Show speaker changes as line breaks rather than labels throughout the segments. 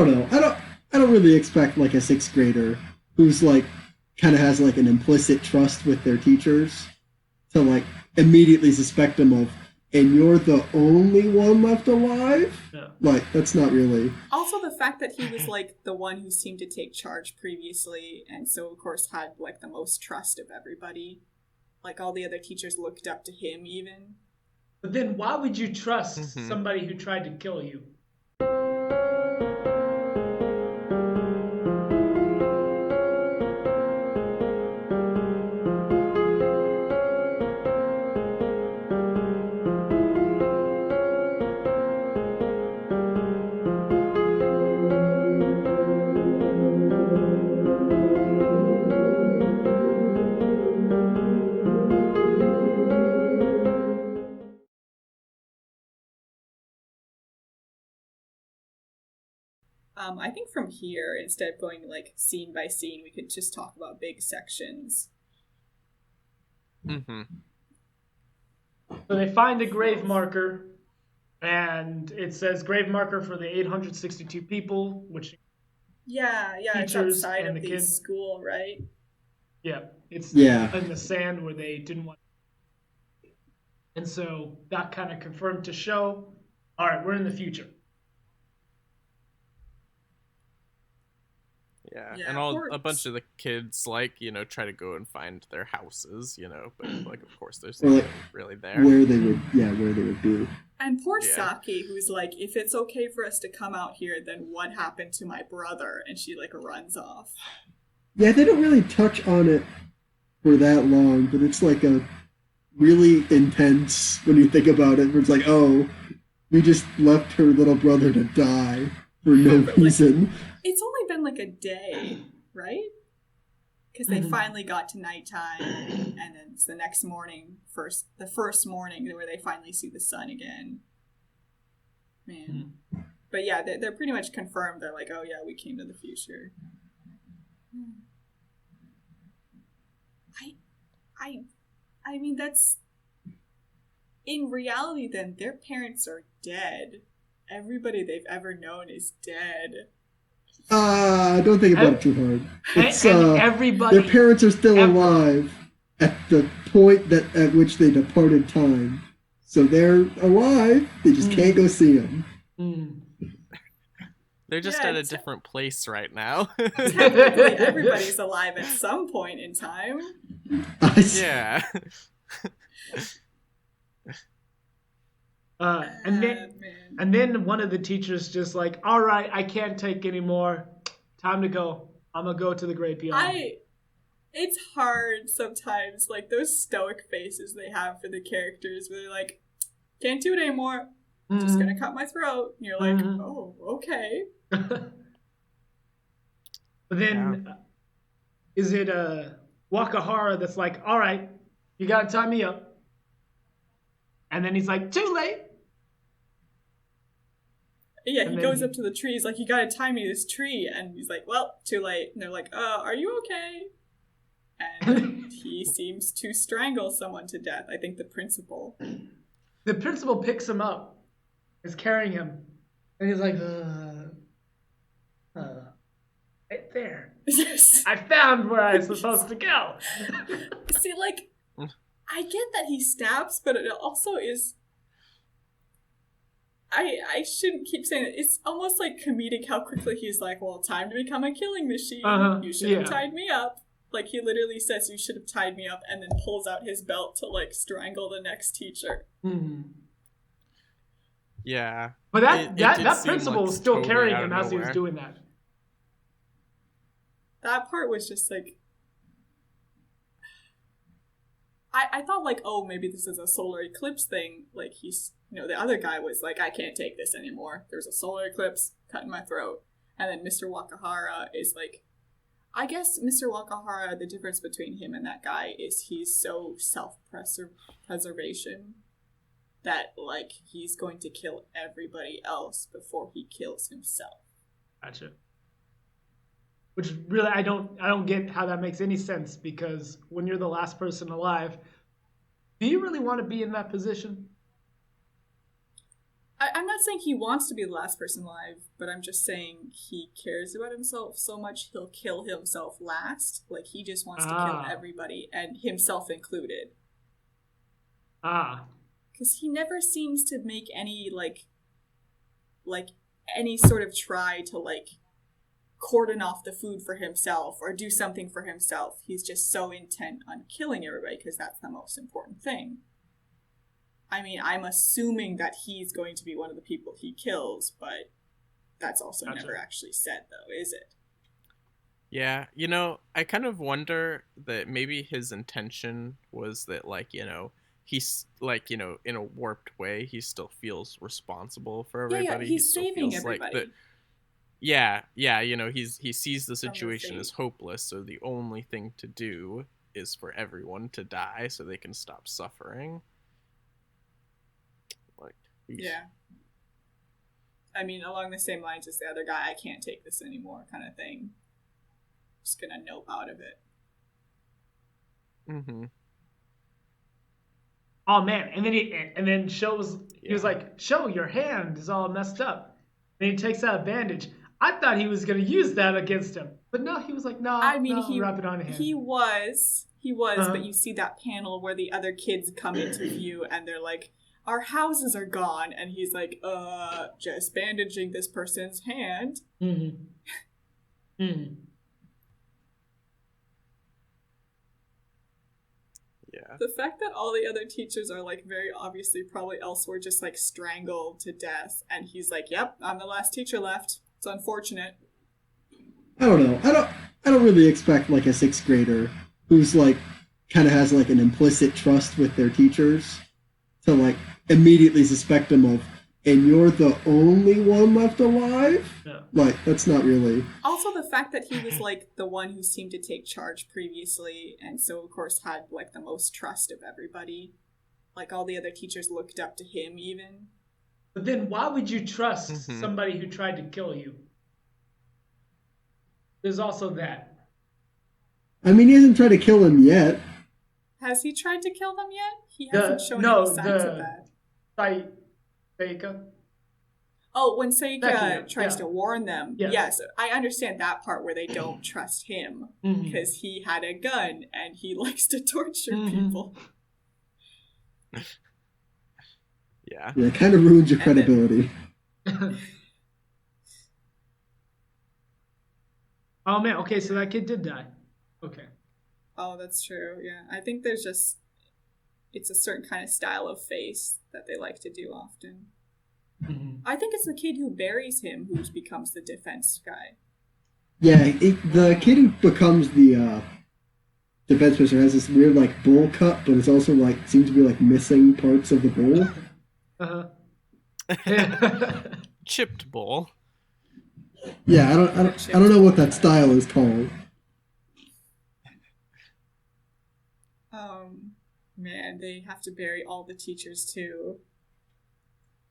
don't know. I don't really expect like a sixth grader who's like kind of has like an implicit trust with their teachers to like immediately suspect them of, and you're the only one left alive.
Yeah.
Like that's not really.
Also, the fact that he was like the one who seemed to take charge previously, and so of course had like the most trust of everybody. Like all the other teachers looked up to him, even.
But then why would you trust somebody who tried to kill you?
I think from here, instead of going like scene by scene, we could just talk about big sections.
So they find a grave marker, and it says grave marker for the 862 people, which
It's
teachers
outside
and
of
the
the
kids.
school, right?
It's
Yeah.
in the sand where they didn't want. And so that kind of confirmed to show, all right, we're in the future.
Yeah,
Yeah,
and
or-
a bunch of the kids like try to go and find their houses, but like of course there's
Or, like,
nothing really there.
Where they would be.
And poor
Yeah.
Saki, who's like, if it's okay for us to come out here, then what happened to my brother? And she like runs off.
Yeah, they don't really touch on it for that long, but it's like a really intense when you think about it. Where it's like, oh, we just left her little brother to die for no reason.
It's only been like a day, right? Because they finally got to nighttime, and then it's the next morning, the first morning where they finally see the sun again. Man. But yeah, they're pretty much confirmed. They're like, oh yeah, we came to the future. I mean, that's... In reality, then, their parents are dead. Everybody they've ever known is dead.
Don't think about it too hard. It's
and everybody,
their parents are still alive at the point at which they departed time. So they're alive. They just can't go see them.
They're just at a different place right now.
Technically, everybody's alive at some point in time.
Yeah.
And then one of the teachers just like, all right, I can't take anymore. Time to go. I'm gonna go to the great beyond.
It's hard sometimes, like those stoic faces they have for the characters, where they're like, can't do it anymore. Just gonna cut my throat. And you're like, oh, okay.
But then, is it Wakahara that's like, all right, you gotta tie me up? And then he's like, too late.
Yeah, he goes up to the tree. He's like, you gotta tie me to this tree. And he's like, well, too late. And they're like, are you okay? And he seems to strangle someone to death. I think the principal.
The principal picks him up, is carrying him. And he's like, right there. I found where I was supposed to go.
See, like, I get that he stabs, but it also is... I shouldn't keep saying it. It's almost like comedic how quickly he's like, well, time to become a killing machine. You should have tied me up. Like, he literally says, you should have tied me up, and then pulls out his belt to, like, strangle the next teacher.
Yeah.
But that principal was still totally carrying him as he was doing that.
That part was just, like... I thought, like, oh, maybe this is a solar eclipse thing. Like, he's... the other guy was like, I can't take this anymore. There's a solar eclipse, cutting my throat. And then Mr. Wakahara is like... I guess Mr. Wakahara, the difference between him and that guy is he's so self-preservation that, like, he's going to kill everybody else before he kills himself.
Gotcha. Which really, I don't get how that makes any sense, because when you're the last person alive, do you really want to be in that position?
I'm not saying he wants to be the last person alive, but I'm just saying he cares about himself so much he'll kill himself last. Like, he just wants to kill everybody, and himself included. Because he never seems to make any, like any sort of try to, like, cordon off the food for himself or do something for himself. He's just so intent on killing everybody because that's the most important thing. I mean, I'm assuming that he's going to be one of the people he kills, but that's also never actually said, though, is it?
Yeah, I kind of wonder that maybe his intention was that, like, he's, like, in a warped way, he still feels responsible for everybody.
Yeah, he's saving everybody.
Like he sees the situation as hopeless, so the only thing to do is for everyone to die so they can stop suffering.
Yeah. I mean, along the same lines as the other guy, I can't take this anymore kind of thing. Just gonna nope out of it.
Mm-hmm.
Oh man, and then shows he was like, "Show your hand is all messed up." And he takes out a bandage. I thought he was gonna use that against him, but no, he was like, "No,
I mean,
wrap it on hand."
He was, but you see that panel where the other kids come into view and they're like, "Our houses are gone," and he's like, just bandaging this person's hand.
Mm-hmm. Mm-hmm.
Yeah.
The fact that all the other teachers are, like, very obviously probably elsewhere just, like, strangled to death, and he's like, "Yep, I'm the last teacher left. It's unfortunate."
I don't know. I don't really expect, like, a 6th grader who's, like, kind of has, like, an implicit trust with their teachers to, like, immediately suspect them of, and you're the only one left alive?
Yeah.
Like, that's not really...
Also, the fact that he was, like, the one who seemed to take charge previously, and so, of course, had, like, the most trust of everybody. Like, all the other teachers looked up to him, even.
But then why would you trust somebody who tried to kill you? There's also that.
I mean, he hasn't tried to kill him yet.
Has he tried to kill them yet? He hasn't shown any signs of that.
Seika.
Oh, when Seika tries to warn them.
Yes.
Yes, I understand that part where they don't trust him because he had a gun and he likes to torture people.
Yeah.
Yeah, it kind of ruins your credibility.
Oh man, okay, so that kid did die. Okay.
Oh, that's true, yeah. I think there's just... It's a certain kind of style of face that they like to do often.
Mm-hmm.
I think it's the kid who buries him who becomes the defense guy.
Yeah, the kid who becomes the defense minister has this weird, like, bowl cut, but it's also, like, seems to be, like, missing parts of the bowl.
Chipped bowl.
Yeah, I don't know what that style is called.
Man, they have to bury all the teachers too.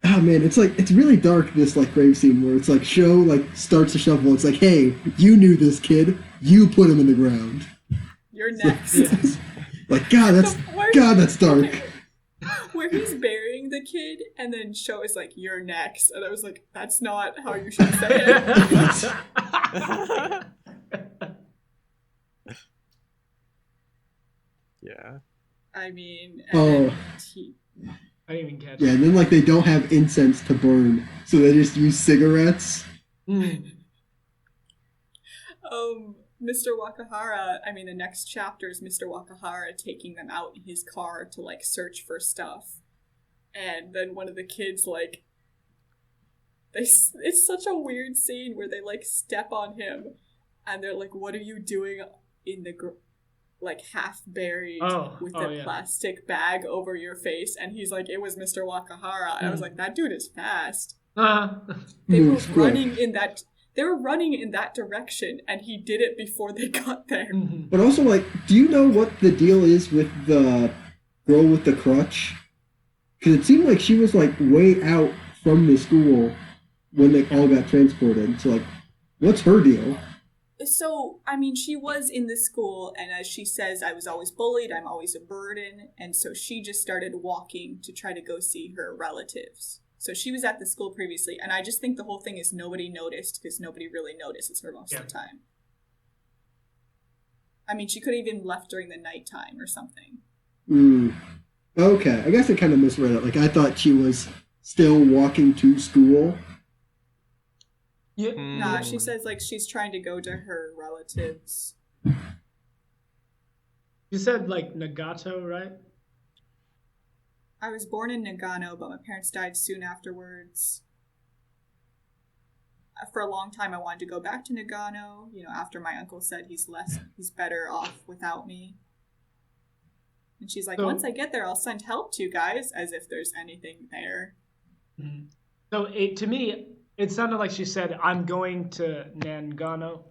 Oh man, it's really dark, this, like, grave scene where it's like Sho, like, starts to shovel. It's like, hey, you knew this kid, you put him in the ground.
You're next.
Like, God, that's dark.
Where he's burying the kid, and then Sho is like, "You're next," and I was like, "That's not how you should say it."
Yeah.
I mean,
I didn't even catch it.
Yeah, and then, like, they don't have incense to burn, so they just use cigarettes.
Mr. Wakahara, I mean, the next chapter is Mr. Wakahara taking them out in his car to, like, search for stuff. And then one of the kids, like, it's such a weird scene where they, like, step on him, and they're like, "What are you doing in the like, half buried with the plastic bag over your face?" And he's like, "It was Mr. Wakahara." And I was like, that dude is fast. They were running in that direction, and he did it before they got there.
But also, like, do you know what the deal is with the girl with the crutch? Because it seemed like she was, like, way out from the school when they all got transported. So, like, what's her deal?
So, I mean, she was in the school, and as she says, "I was always bullied, I'm always a burden," and so she just started walking to try to go see her relatives. So she was at the school previously, and I just think the whole thing is nobody noticed because nobody really notices her most of the time. I mean, she could have even left during the nighttime or something.
Okay, I guess I kind of misread it. Like, I thought she was still walking to school.
Yeah.
Nah, she says, like, she's trying to go to her relatives.
You said, like, Nagato, right?
I was born in Nagano, but my parents died soon afterwards. For a long time, I wanted to go back to Nagano, after my uncle said he's better off without me. And she's like, once I get there, I'll send help to you guys, as if there's anything there.
So to me, it sounded like she said, I'm going to Nagano.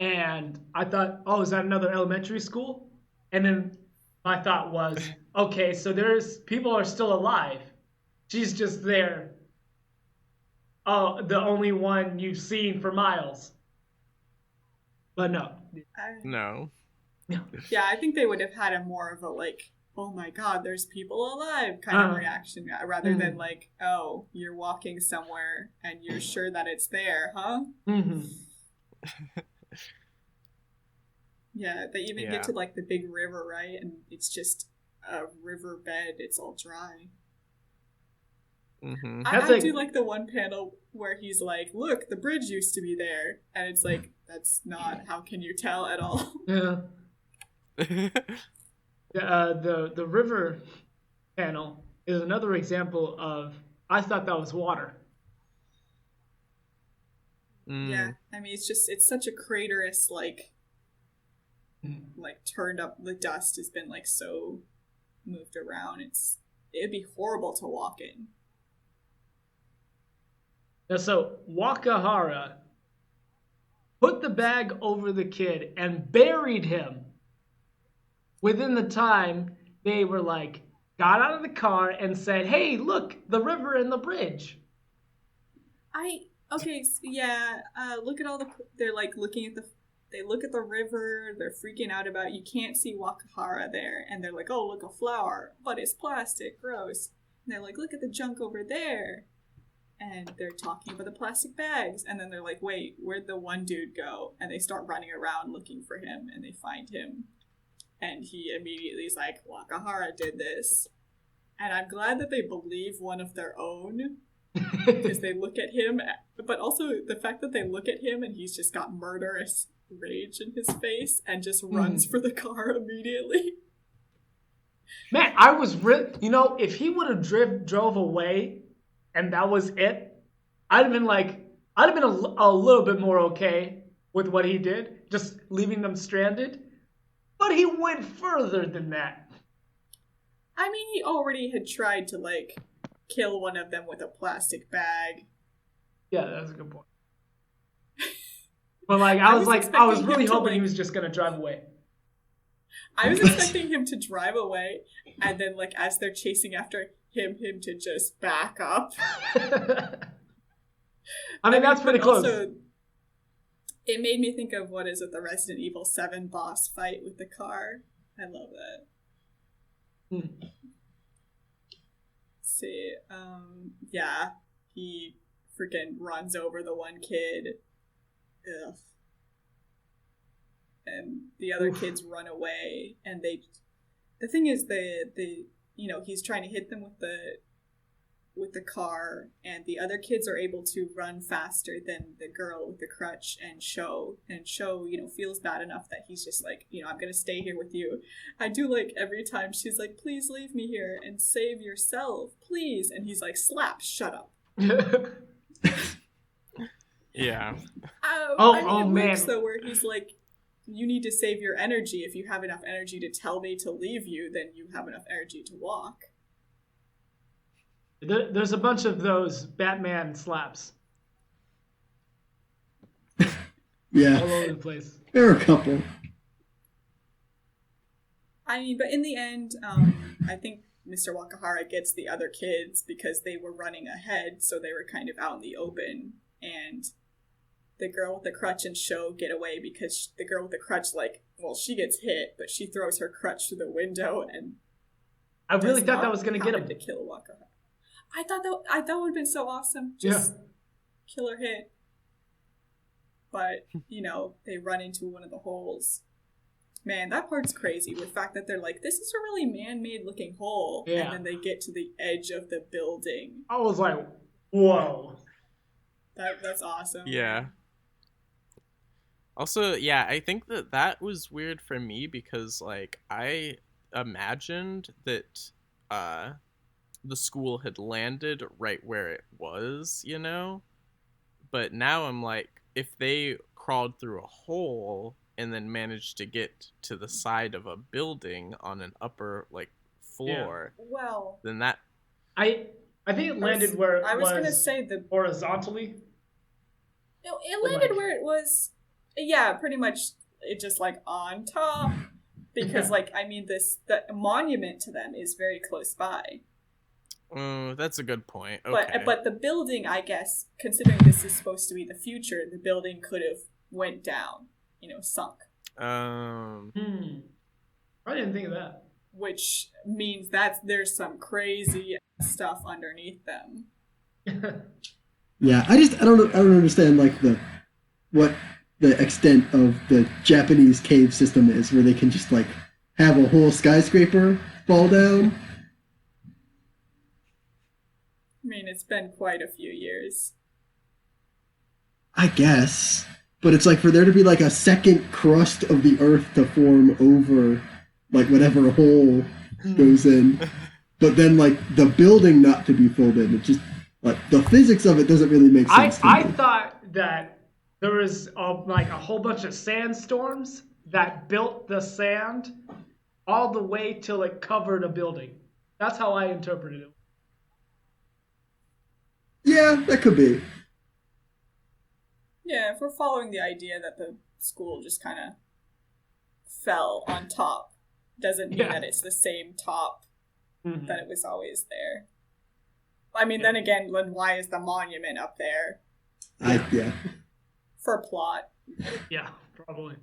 And I thought, oh, is that another elementary school? And then my thought was, okay, so people are still alive. She's just there. Oh, the only one you've seen for miles. But no.
No.
Yeah, I think they would have had a more of a, like, oh my god, there's people alive kind of reaction, rather than like, oh, you're walking somewhere and you're sure that it's there, huh? Yeah, they even get to, like, the big river, right? And it's just a river bed. It's all dry. I do like the one panel where he's like, look, the bridge used to be there. And it's like, that's not, how can you tell at all?
Yeah. The river panel is another example of, I thought that was water.
Yeah, I mean, it's such a craterous, like turned up, the dust has been, like, so moved around. It'd be horrible to walk in.
Now, so Wakahara put the bag over the kid and buried him within the time they were like, got out of the car and said, hey, look, the river and the bridge.
Look at all they're like looking at they look at the river, they're freaking out about, you can't see Wakahara there, and they're like, oh, look, a flower, but it's plastic, gross. And they're like, look at the junk over there. And they're talking about the plastic bags, and then they're like, wait, where'd the one dude go? And they start running around looking for him, and they find him. And he immediately is like, Wakahara did this. And I'm glad that they believe one of their own, because they look at him, but also the fact that they look at him and he's just got murderous rage in his face and just runs for the car immediately.
Man, I was if he would have drove away and that was it, I'd have been a little bit more okay with what he did, just leaving them stranded. But he went further than that.
I mean, he already had tried to, like, kill one of them with a plastic bag.
Yeah, that's a good point. But, like, I was really hoping he was just going to drive away.
I was expecting him to drive away, and then, like, as they're chasing after him to just back up.
I mean, that's pretty close.
Also, it made me think of, the Resident Evil 7 boss fight with the car. I love that. See, he freaking runs over the one kid. Ugh. And the other kids run away, and the thing is, he's trying to hit them with the car, and the other kids are able to run faster than the girl with the crutch, and Sho feels bad enough that he's just like, I'm gonna stay here with you. I do like every time she's like, please leave me here and save yourself, please, and he's like, slap, shut up.
Yeah.
Man.
So where he's like, you need to save your energy. If you have enough energy to tell me to leave you, then you have enough energy to walk.
There's a bunch of those Batman slaps.
Yeah.
All over the place.
There are a couple.
I mean, but in the end, I think Mr. Wakahara gets the other kids because they were running ahead, so they were kind of out in the open, and the girl with the crutch and Sho get away because the girl with the crutch, she gets hit, but she throws her crutch through the window, and
I really thought that was going to get him.
To kill Wakahara. I thought that would have been so awesome. Just killer hit. But, they run into one of the holes. Man, that part's crazy. With the fact that they're like, this is a really man-made looking hole.
Yeah.
And then they get to the edge of the building.
I was like, whoa.
That's awesome.
Yeah. Also, yeah, I think that was weird for me because, like, I imagined that the school had landed right where it was, But now I'm like, if they crawled through a hole and then managed to get to the side of a building on an upper, like, floor,
Well,
then that...
I think it landed where it was.
I was gonna say
horizontally.
No, it landed where it was. Yeah, pretty much. It just like on top, because the monument to them is very close by.
Oh, that's a good point. Okay.
But the building, I guess, considering this is supposed to be the future, the building could have went down, sunk.
I didn't think of that.
Which means that there's some crazy stuff underneath them.
Yeah, I don't understand like what the extent of the Japanese cave system is, where they can just like have a whole skyscraper fall down.
I mean, it's been quite a few years.
I guess, but it's like for there to be like a second crust of the earth to form over like whatever hole goes in, but then like the building not to be filled in. It just like the physics of it doesn't really make sense.
I thought that there was a whole bunch of sandstorms that built the sand all the way till it covered a building. That's how I interpreted it.
Yeah, that could be.
Yeah, if we're following the idea that the school just kind of fell on top, doesn't mean that it's the same top that it was always there. I mean, then again, why is the monument up there?
Yeah.
For plot.
Yeah, probably.